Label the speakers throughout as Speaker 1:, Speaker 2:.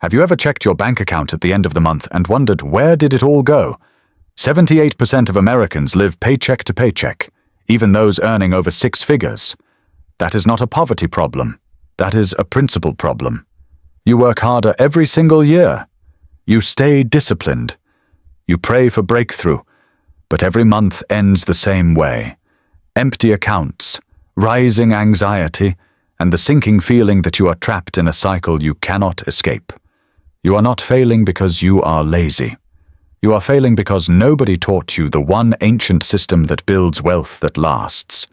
Speaker 1: Have you ever checked your bank account at the end of the month and wondered where did it all go? 78% of Americans live paycheck to paycheck, even those earning over six figures. That is not a poverty problem. That is a principle problem. You work harder every single year. You stay disciplined. You pray for breakthrough, but every month ends the same way. Empty accounts, rising anxiety, and the sinking feeling that you are trapped in a cycle you cannot escape. You are not failing because you are lazy. You are failing because nobody taught you the one ancient system that builds wealth that lasts.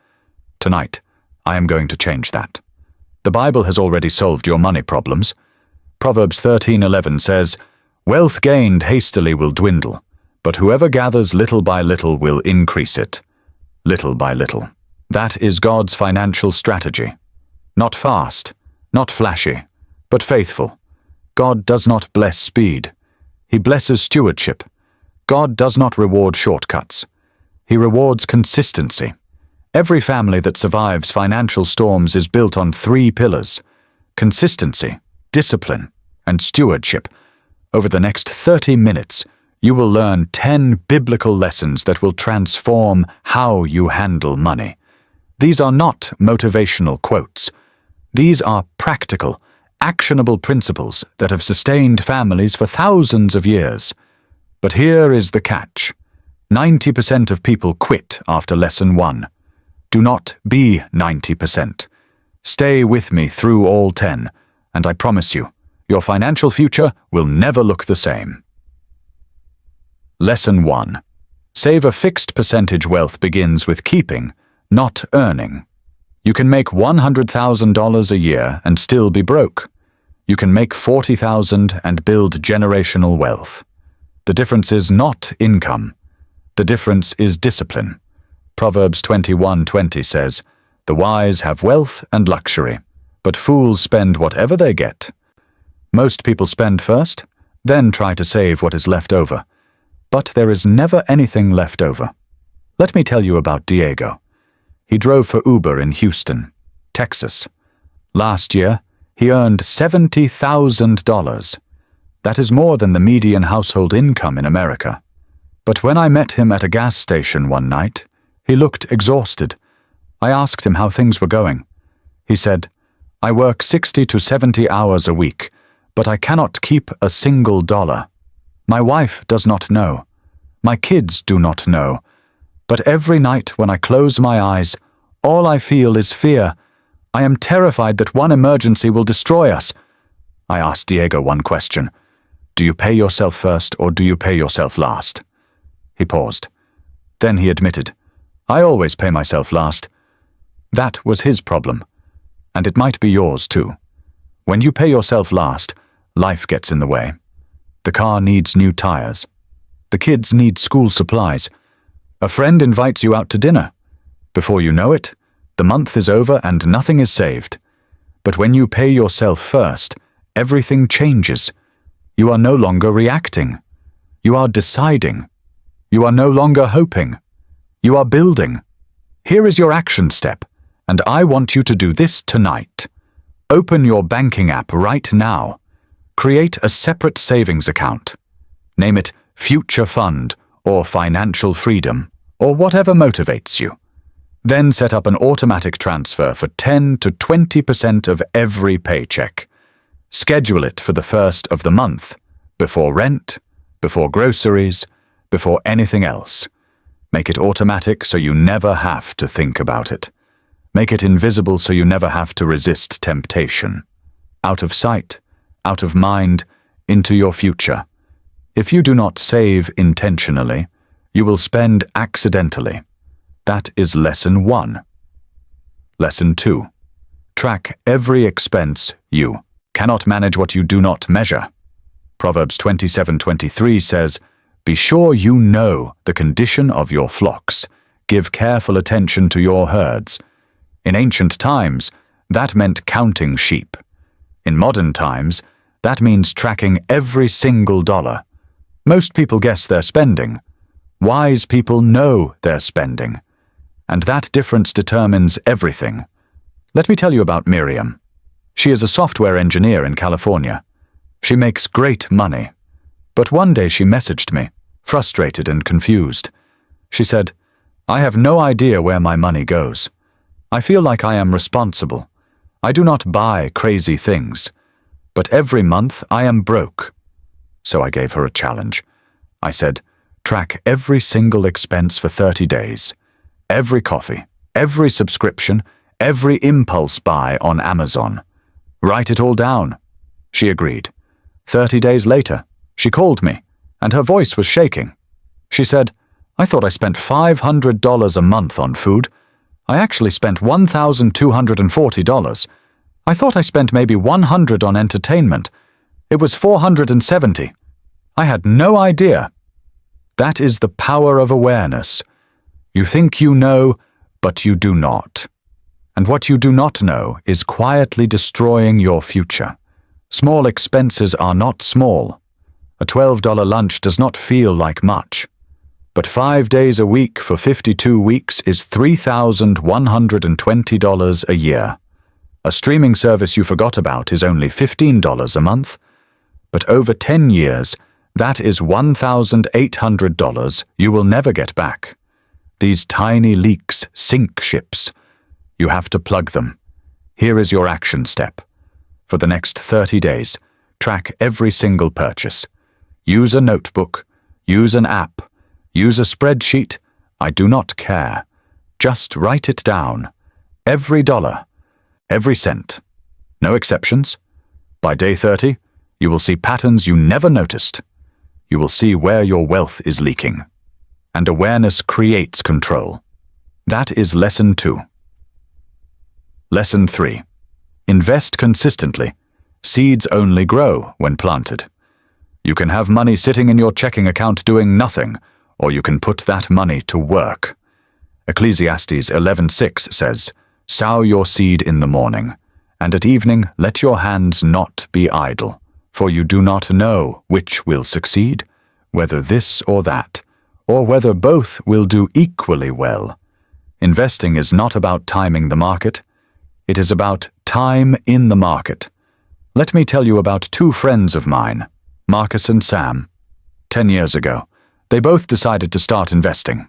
Speaker 1: Tonight, I am going to change that. The Bible has already solved your money problems. Proverbs 13:11 says, "Wealth gained hastily will dwindle, but whoever gathers little by little will increase it." Little by little. That is God's financial strategy. Not fast, not flashy, but faithful. God does not bless speed. He blesses stewardship. God does not reward shortcuts. He rewards consistency. Every family that survives financial storms is built on three pillars: consistency, discipline, and stewardship. Over the next 30 minutes, you will learn 10 biblical lessons that will transform how you handle money. These are not motivational quotes. These are practical, actionable principles that have sustained families for thousands of years. But here is the catch. 90% of people quit after lesson 1. Do not be 90%. Stay with me through all 10, and I promise you, your financial future will never look the same. Lesson 1. Save a fixed percentage. Wealth begins with keeping, not earning. You can make $100,000 a year and still be broke. You can make $40,000 and build generational wealth. The difference is not income. The difference is discipline. Proverbs 21:20 says, "The wise have wealth and luxury, but fools spend whatever they get." Most people spend first, then try to save what is left over. But there is never anything left over. Let me tell you about Diego. He drove for Uber in Houston, Texas. Last year, he earned $70,000. That is more than the median household income in America. But when I met him at a gas station one night, he looked exhausted. I asked him how things were going. He said, "I work 60 to 70 hours a week, but I cannot keep a single dollar. My wife does not know. My kids do not know. But every night when I close my eyes, all I feel is fear. I am terrified that one emergency will destroy us." I asked Diego one question. "Do you pay yourself first or do you pay yourself last?" He paused. Then he admitted, "I always pay myself last." That was his problem. And it might be yours too. When you pay yourself last, life gets in the way. The car needs new tires. The kids need school supplies. A friend invites you out to dinner. Before you know it, the month is over and nothing is saved. But when you pay yourself first, everything changes. You are no longer reacting. You are deciding. You are no longer hoping. You are building. Here is your action step, and I want you to do this tonight. Open your banking app right now. Create a separate savings account. Name it Future Fund or Financial Freedom or whatever motivates you. Then set up an automatic transfer for 10 to 20% of every paycheck. Schedule it for the first of the month, before rent, before groceries, before anything else. Make it automatic so you never have to think about it. Make it invisible so you never have to resist temptation. Out of sight, out of mind, into your future. If you do not save intentionally, you will spend accidentally. That is lesson 1. Lesson 2. Track every expense. You cannot manage what you do not measure. Proverbs 27:23 says, "Be sure you know the condition of your flocks. Give careful attention to your herds." In ancient times, that meant counting sheep. In modern times, that means tracking every single dollar. Most people guess their spending. Wise people know their spending. And that difference determines everything. Let me tell you about Miriam. She is a software engineer in California. She makes great money. But one day she messaged me, frustrated and confused. She said, "I have no idea where my money goes. I feel like I am responsible. I do not buy crazy things. But every month I am broke." So I gave her a challenge. I said, "Track every single expense for 30 days. Every coffee, every subscription, every impulse buy on Amazon. Write it all down." She agreed. 30 days later, she called me, and her voice was shaking. She said, "I thought I spent $500 a month on food. I actually spent $1,240. I thought I spent maybe $100 on entertainment. It was $470. I had no idea." That is the power of awareness. You think you know, but you do not. And what you do not know is quietly destroying your future. Small expenses are not small. A $12 lunch does not feel like much. But 5 days a week for 52 weeks is $3,120 a year. A streaming service you forgot about is only $15 a month. But over 10 years, that is $1,800 you will never get back. These tiny leaks sink ships. You have to plug them. Here is your action step. For the next 30 days, track every single purchase. Use a notebook. Use an app. Use a spreadsheet. I do not care. Just write it down. Every dollar. Every cent. No exceptions. By day 30, you will see patterns you never noticed. You will see where your wealth is leaking. And awareness creates control. That is lesson 2. Lesson 3. Invest consistently. Seeds only grow when planted. You can have money sitting in your checking account doing nothing, or you can put that money to work. Ecclesiastes 11:6 says, "Sow your seed in the morning, and at evening let your hands not be idle, for you do not know which will succeed, whether this or that, or whether both will do equally well." Investing is not about timing the market. It is about time in the market. Let me tell you about 2 friends of mine, Marcus and Sam. 10 years ago, they both decided to start investing.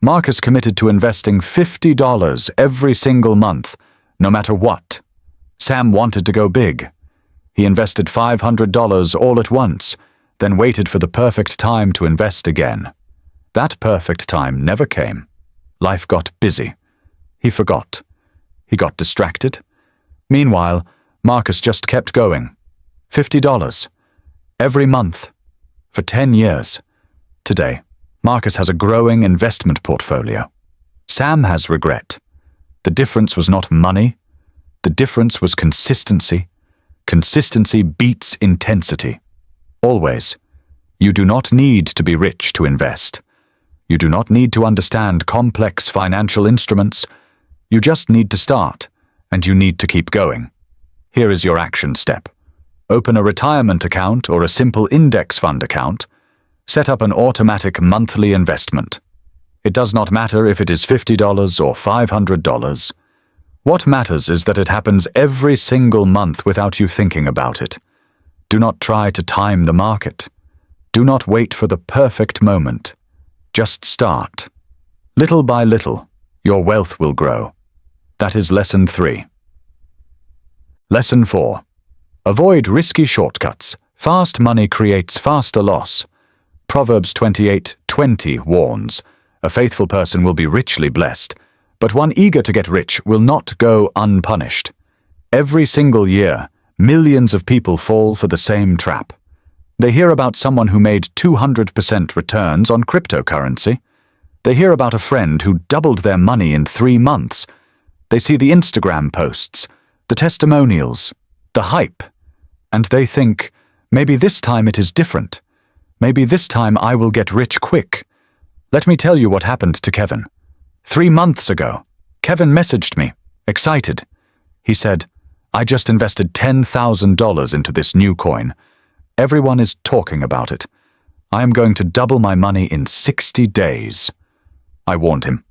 Speaker 1: Marcus committed to investing $50 every single month, no matter what. Sam wanted to go big. He invested $500 all at once, then waited for the perfect time to invest again. That perfect time never came. Life got busy. He forgot. He got distracted. Meanwhile, Marcus just kept going. $50. Every month. For 10 years. Today, Marcus has a growing investment portfolio. Sam has regret. The difference was not money. The difference was consistency. Consistency beats intensity. Always. You do not need to be rich to invest. You do not need to understand complex financial instruments. You just need to start, and you need to keep going. Here is your action step. Open a retirement account or a simple index fund account. Set up an automatic monthly investment. It does not matter if it is $50 or $500. What matters is that it happens every single month without you thinking about it. Do not try to time the market. Do not wait for the perfect moment. Just start. Little by little, your wealth will grow. That is lesson 3. Lesson 4. Avoid risky shortcuts. Fast money creates faster loss. Proverbs 28:20 warns, "A faithful person will be richly blessed, but one eager to get rich will not go unpunished." Every single year, millions of people fall for the same trap. They hear about someone who made 200% returns on cryptocurrency. They hear about a friend who doubled their money in 3 months. They see the Instagram posts, the testimonials, the hype, and they think, maybe this time it is different. Maybe this time I will get rich quick. Let me tell you what happened to Kevin. 3 months ago, Kevin messaged me, excited. He said, "I just invested $10,000 into this new coin. Everyone is talking about it. I am going to double my money in 60 days. I warned him.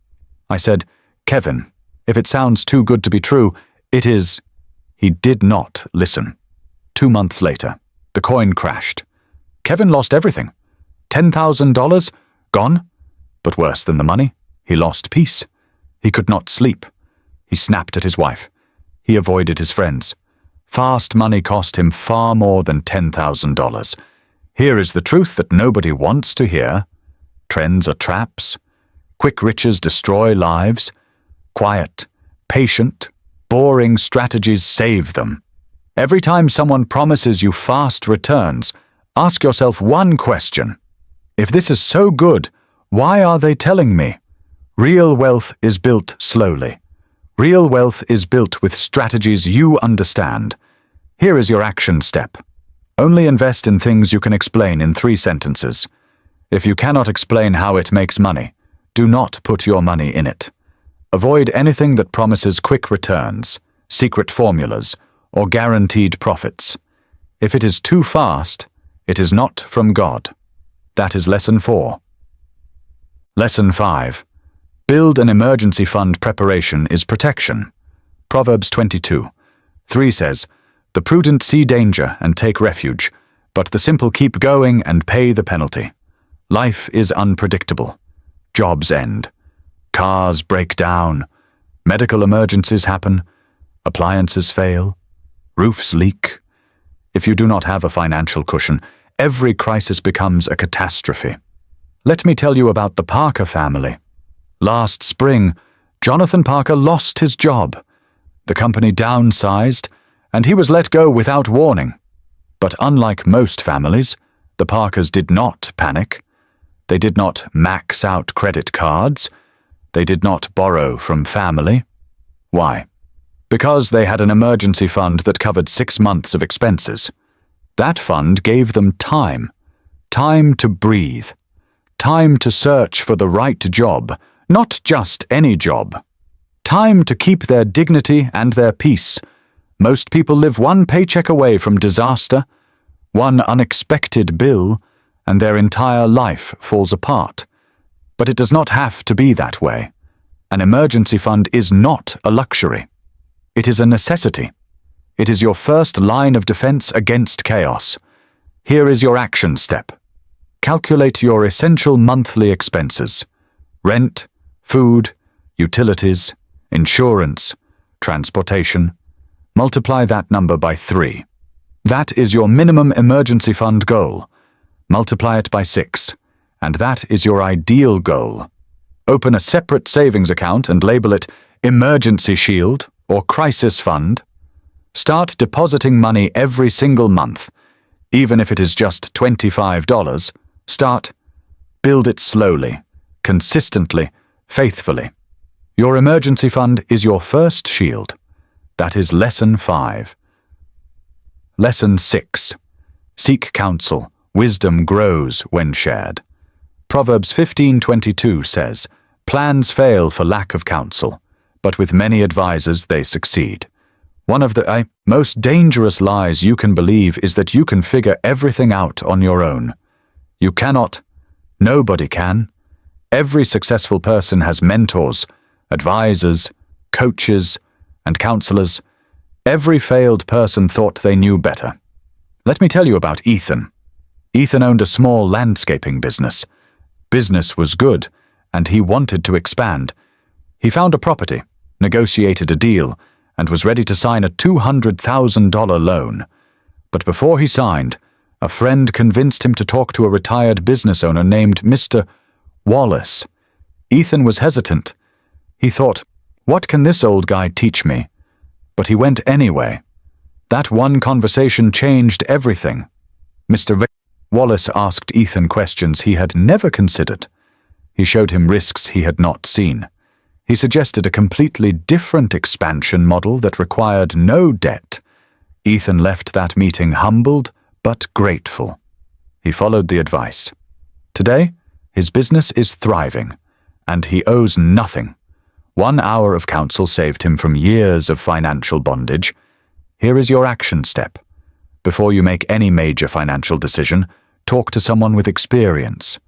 Speaker 1: I said, "Kevin, if it sounds too good to be true, it is." He did not listen. 2 months later, The coin crashed. Kevin lost everything. $10,000 gone. But worse than the money, he lost peace. He could not sleep. He snapped at his wife. He avoided his friends. Fast money cost him far more than $10,000. Here is the truth that nobody wants to hear. Trends are traps. Quick riches destroy lives. Quiet, patient, boring strategies save them. Every time someone promises you fast returns, ask yourself one question. If this is so good, why are they telling me? Real wealth is built slowly. Real wealth is built with strategies you understand. Here is your action step. Only invest in things you can explain in 3 sentences. If you cannot explain how it makes money, do not put your money in it. Avoid anything that promises quick returns, secret formulas, or guaranteed profits. If it is too fast, it is not from God. That is Lesson 4. Lesson 5. Build an emergency fund. Preparation is protection. Proverbs 22:3 says, "The prudent see danger and take refuge, but the simple keep going and pay the penalty." Life is unpredictable. Jobs end. Cars break down. Medical emergencies happen. Appliances fail. Roofs leak. If you do not have a financial cushion, every crisis becomes a catastrophe. Let me tell you about the Parker family. Last spring, Jonathan Parker lost his job. The company downsized, and he was let go without warning. But unlike most families, the Parkers did not panic. They did not max out credit cards. They did not borrow from family. Why? Because they had an emergency fund that covered 6 months of expenses. That fund gave them time to breathe, time to search for the right job, not just any job, time to keep their dignity and their peace. Most people live one paycheck away from disaster, one unexpected bill, and their entire life falls apart. But it does not have to be that way. An emergency fund is not a luxury. It is a necessity. It is your first line of defense against chaos. Here is your action step. Calculate your essential monthly expenses: rent, food, utilities, insurance, transportation. Multiply that number by 3. That is your minimum emergency fund goal. Multiply it by 6, and that is your ideal goal. Open a separate savings account and label it Emergency Shield or Crisis Fund. Start depositing money every single month, even if it is just $25. Start. Build it slowly, consistently, faithfully. Your emergency fund is your first shield. That is Lesson 5. Lesson 6. Seek counsel. Wisdom grows when shared. Proverbs 15:22 says, "Plans fail for lack of counsel, but with many advisers they succeed." One of the most dangerous lies you can believe is that you can figure everything out on your own. You cannot. Nobody can. Every successful person has mentors, advisors, coaches, and counselors. Every failed person thought they knew better. Let me tell you about Ethan. Ethan owned a small landscaping business. Business was good, and he wanted to expand. He found a property, negotiated a deal, and was ready to sign a $200,000 loan. But before he signed, a friend convinced him to talk to a retired business owner named Mr. Wallace. Ethan was hesitant. He thought, "What can this old guy teach me?" But he went anyway. That one conversation changed everything. Mr. Wallace asked Ethan questions he had never considered. He showed him risks he had not seen. He suggested a completely different expansion model that required no debt. Ethan left that meeting humbled but grateful. He followed the advice. Today, his business is thriving, and he owes nothing. 1 hour of counsel saved him from years of financial bondage. Here is your action step. Before you make any major financial decision, talk to someone with experience.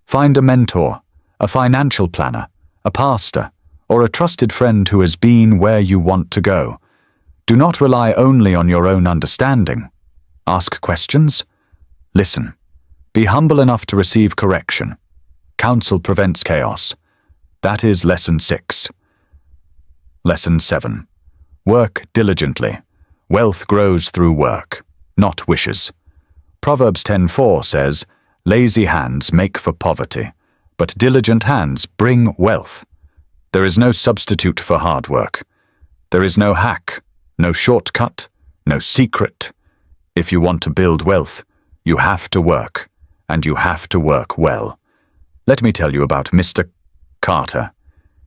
Speaker 1: Find a mentor, a financial planner, a pastor, or a trusted friend who has been where you want to go. Do not rely only on your own understanding. Ask questions. Listen. Be humble enough to receive correction. Counsel prevents chaos. That is Lesson 6. Lesson 7. Work diligently. Wealth grows through work, not wishes. Proverbs 10:4 says, "Lazy hands make for poverty, but diligent hands bring wealth." There is no substitute for hard work. There is no hack, no shortcut, no secret. If you want to build wealth, you have to work, and you have to work well. Let me tell you about Mr. Carter.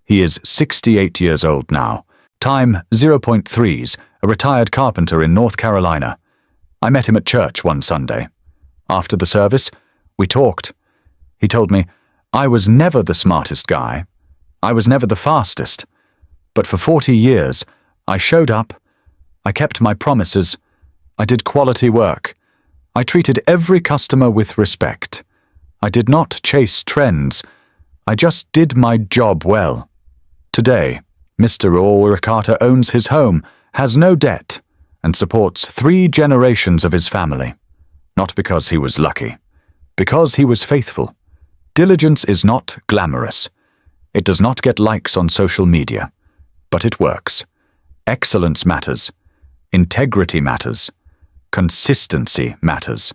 Speaker 1: He is 68 years old now. Time 0.3s, a retired carpenter in North Carolina. I met him at church one Sunday. After the service, we talked. He told me, I was never the smartest guy. I was never the fastest. But for 40 years, I showed up. I kept my promises. I did quality work. I treated every customer with respect. I did not chase trends. I just did my job well. Today, Mr. Carter owns his home, has no debt, and supports 3 generations of his family. Not because he was lucky, because he was faithful. Diligence is not glamorous. It does not get likes on social media, but it works. Excellence matters. Integrity matters. Consistency matters.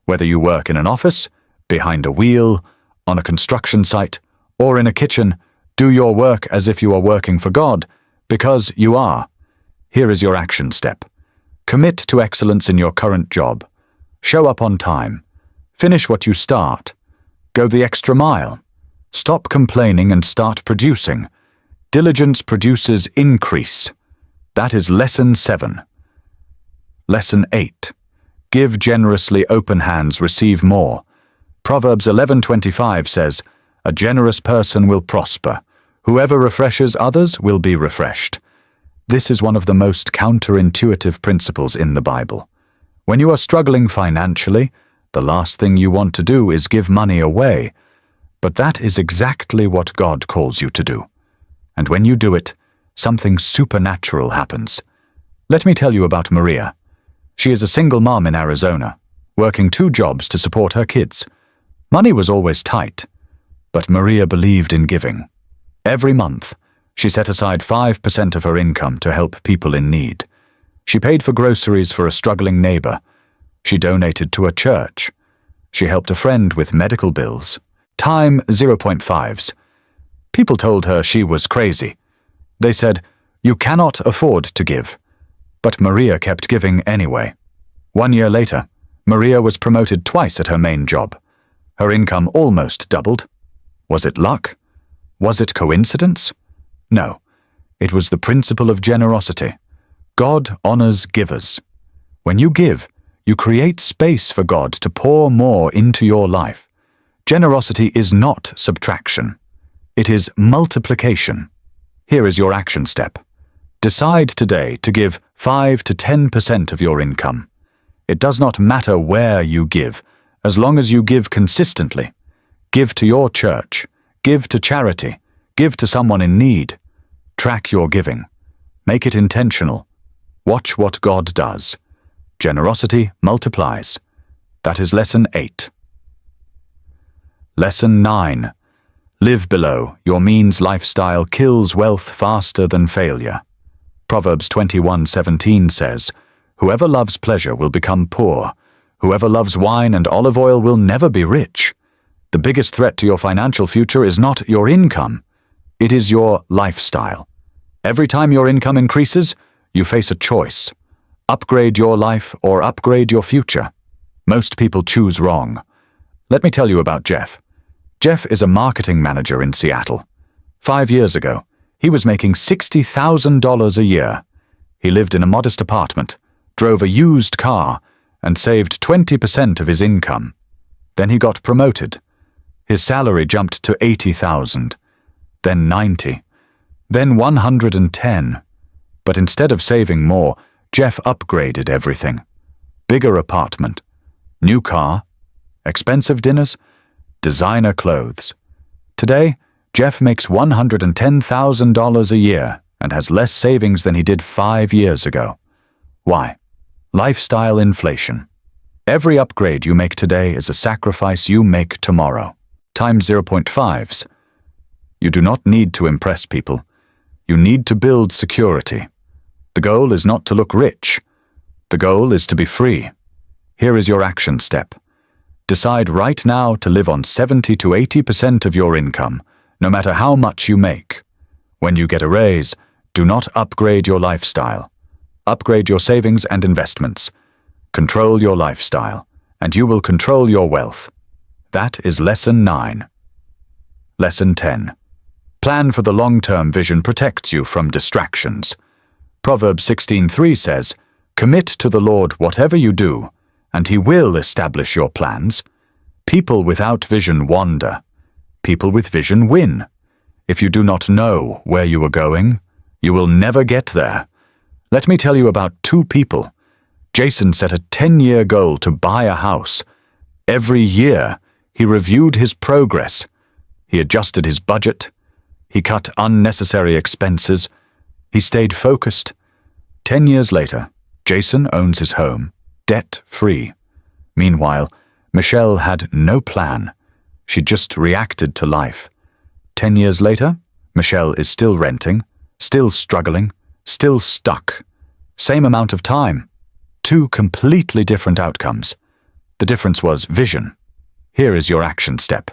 Speaker 1: Whether you work in an office, behind a wheel, on a construction site, or in a kitchen, do your work as if you are working for God, because you are. Here is your action step. Commit to excellence in your current job. Show up on time. Finish what you start. Go the extra mile. Stop complaining and start producing. Diligence produces increase. That is Lesson 7. Lesson 8. Give generously, open hands receive more. Proverbs 11:25 says, "A generous person will prosper. Whoever refreshes others will be refreshed." This is one of the most counterintuitive principles in the Bible. When you are struggling financially, the last thing you want to do is give money away. But that is exactly what God calls you to do. And when you do it, something supernatural happens. Let me tell you about Maria. She is a single mom in Arizona, working 2 jobs to support her kids. Money was always tight, but Maria believed in giving. Every month, she set aside 5% of her income to help people in need. She paid for groceries for a struggling neighbor. She donated to a church. She helped a friend with medical bills. Time 0.5s. People told her she was crazy. They said, "You cannot afford to give." But Maria kept giving anyway. 1 year later, Maria was promoted twice at her main job. Her income almost doubled. Was it luck? Was it coincidence? No, it was the principle of generosity. God honors givers. When you give, you create space for God to pour more into your life. Generosity is not subtraction. It is multiplication. Here is your action step. Decide today to give 5 to 10% of your income. It does not matter where you give, as long as you give consistently. Give to your church. Give to charity. Give to someone in need. Track your giving. Make it intentional. Watch what God does. Generosity multiplies. That is Lesson 8. Lesson 9. Live below your means lifestyle kills wealth faster than failure. Proverbs 21:17 says, "Whoever loves pleasure will become poor. Whoever loves wine and olive oil will never be rich." The biggest threat to your financial future is not your income. It is your lifestyle. Every time your income increases, you face a choice. Upgrade your life or upgrade your future. Most people choose wrong. Let me tell you about Jeff. Jeff is a marketing manager in Seattle. 5 years ago, he was making $60,000 a year. He lived in a modest apartment, drove a used car, and saved 20% of his income. Then he got promoted. His salary jumped to $80,000, then $90,000, then $110,000. But instead of saving more, Jeff upgraded everything. Bigger apartment, new car, expensive dinners, designer clothes. Today, Jeff makes $110,000 a year and has less savings than he did 5 years ago. Why? Lifestyle inflation. Every upgrade you make today is a sacrifice you make tomorrow. Times 0.5s. You do not need to impress people. You need to build security. The goal is not to look rich. The goal is to be free. Here is your action step. Decide right now to live on 70 to 80% of your income, no matter how much you make. When you get a raise, do not upgrade your lifestyle. Upgrade your savings and investments. Control your lifestyle, and you will control your wealth. That is Lesson 9. Lesson 10. Plan for the long-term vision protects you from distractions. Proverbs 16:3 says, "Commit to the Lord whatever you do, and He will establish your plans." People without vision wander. People with vision win. If you do not know where you are going, you will never get there. Let me tell you about two people. Jason set a 10-year goal to buy a house. Every year, he reviewed his progress. He adjusted his budget. He cut unnecessary expenses. He stayed focused. 10 years later, Jason owns his home, debt-free. Meanwhile, Michelle had no plan. She just reacted to life. 10 years later, Michelle is still renting, still struggling, still stuck. Same amount of time. Two completely different outcomes. The difference was vision. Here is your action step.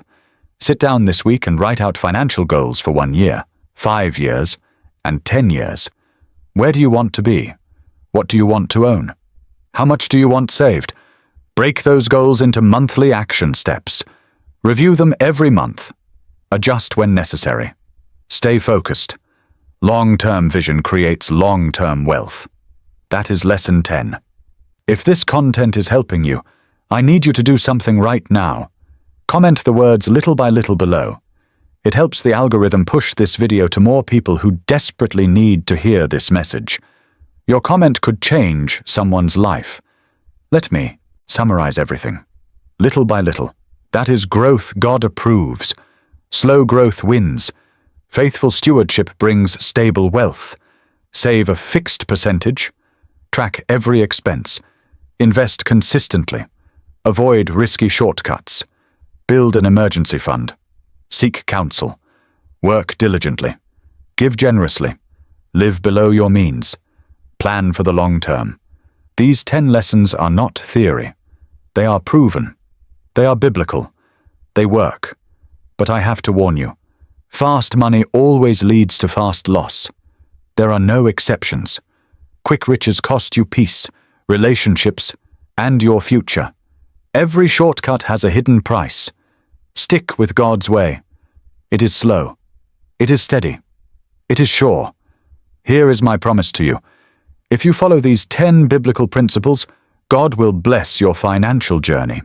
Speaker 1: Sit down this week and write out financial goals for 1 year, 5 years, and 10 years. Where do you want to be? What do you want to own? How much do you want saved? Break those goals into monthly action steps. Review them every month. Adjust when necessary. Stay focused. Long-term vision creates long-term wealth. That is Lesson 10. If this content is helping you, I need you to do something right now. Comment the words little by little below. It helps the algorithm push this video to more people who desperately need to hear this message. Your comment could change someone's life. Let me summarize everything. Little by little. That is growth God approves. Slow growth wins. Faithful stewardship brings stable wealth. Save a fixed percentage. Track every expense. Invest consistently. Avoid risky shortcuts. Build an emergency fund. Seek counsel. Work diligently. Give generously. Live below your means. Plan for the long term. These 10 lessons are not theory. They are proven. They are biblical. They work. But I have to warn you, fast money always leads to fast loss. There are no exceptions. Quick riches cost you peace, relationships, and your future. Every shortcut has a hidden price. Stick with God's way. It is slow. It is steady. It is sure. Here is my promise to you. If you follow these 10 biblical principles, God will bless your financial journey.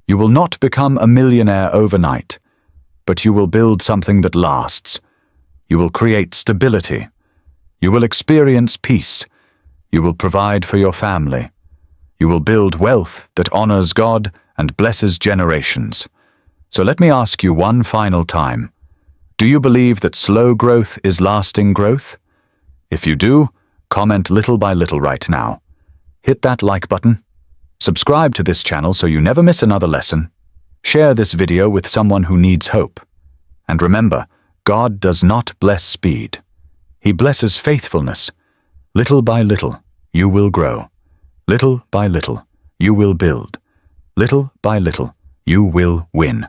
Speaker 1: You will not become a millionaire overnight, but you will build something that lasts. You will create stability. You will experience peace. You will provide for your family. You will build wealth that honors God and blesses generations. So let me ask you one final time. Do you believe that slow growth is lasting growth? If you do, comment little by little right now. Hit that like button. Subscribe to this channel so you never miss another lesson. Share this video with someone who needs hope. And remember, God does not bless speed. He blesses faithfulness. Little by little, you will grow. Little by little, you will build. Little by little, you will win.